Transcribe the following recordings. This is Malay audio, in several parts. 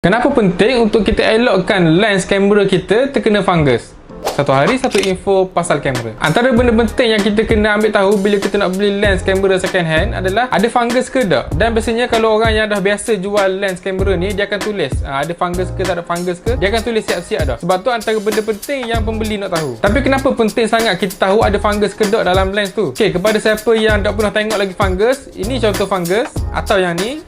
Kenapa penting untuk kita elokkan lens kamera kita terkena fungus? Satu hari satu info pasal kamera. Antara benda penting yang kita kena ambil tahu bila kita nak beli lens kamera second hand adalah ada fungus ke tak. Dan biasanya kalau orang yang dah biasa jual lens kamera ni, dia akan tulis ada fungus ke tak ada fungus ke. Dia akan tulis siap-siap dah. Sebab tu antara benda penting yang pembeli nak tahu. Tapi kenapa penting sangat kita tahu ada fungus ke tak dalam lens tu? Okey, kepada siapa yang tak pernah tengok lagi fungus, ini contoh fungus atau yang ni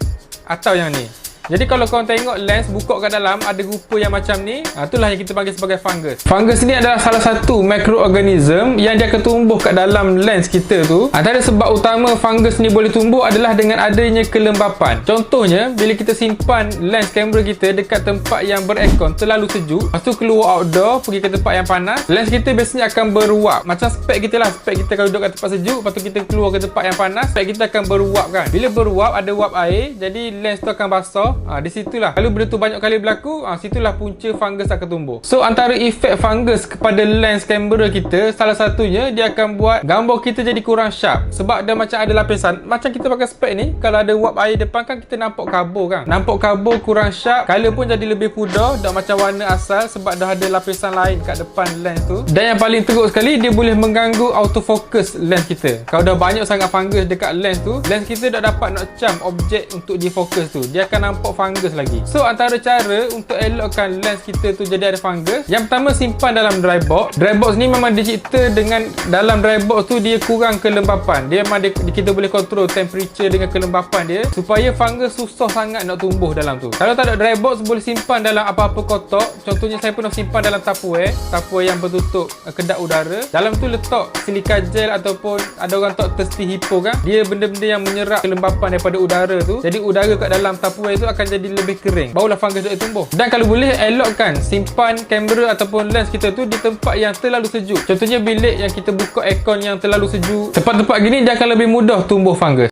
atau yang ni. Jadi kalau korang tengok lens, buka kat dalam ada rupa yang macam ni, itulah yang kita panggil sebagai fungus. Fungus ni adalah salah satu mikroorganism yang dia akan tumbuh kat dalam lens kita tu. Antara sebab utama fungus ni boleh tumbuh adalah dengan adanya kelembapan. Contohnya, bila kita simpan lens kamera kita dekat tempat yang berekon terlalu sejuk, lepas tu keluar outdoor pergi ke tempat yang panas, lens kita biasanya akan beruap. Macam spek kita lah, spek kita kalau duduk kat tempat sejuk, lepas tu kita keluar ke tempat yang panas, spek kita akan beruap kan. Bila beruap, ada uap air, jadi lens tu akan basah. Di situlah kalau benda tu banyak kali berlaku, situlah punca fungus akan tumbuh. So antara efek fungus kepada lens kamera kita, salah satunya dia akan buat gambar kita jadi kurang sharp. Sebab dia macam ada lapisan. Macam kita pakai spek ni, kalau ada uap air depan kan kita nampak kabur kan. Nampak kabur kurang sharp, color pun jadi lebih pudar, tak macam warna asal sebab dah ada lapisan lain kat depan lens tu. Dan yang paling teruk sekali, dia boleh mengganggu autofocus lens kita. Kalau dah banyak sangat fungus dekat lens tu, lens kita tak dapat nak cam objek untuk difokus tu. Dia akan nampak fungus lagi. So antara cara untuk elokkan lens kita tu jadi ada fungus, yang pertama simpan dalam dry box. Dry box ni memang dicipta dengan dalam dry box tu dia kurang kelembapan. Dia memang kita boleh control temperature dengan kelembapan dia supaya fungus susah sangat nak tumbuh dalam tu. Kalau tak ada dry box, boleh simpan dalam apa-apa kotak. Contohnya saya pernah simpan dalam tupperware yang bertutup kedap udara. Dalam tu letak silika gel ataupun ada orang tak thirsty hippo kan. Dia benda-benda yang menyerap kelembapan daripada udara tu. Jadi udara kat dalam tupperware tu akan jadi lebih kering, barulah fungus dia tumbuh. Dan kalau boleh elokkan simpan kamera ataupun lens kita tu di tempat yang terlalu sejuk. Contohnya bilik yang kita buka aircon yang terlalu sejuk. Tempat-tempat gini dia akan lebih mudah tumbuh fungus.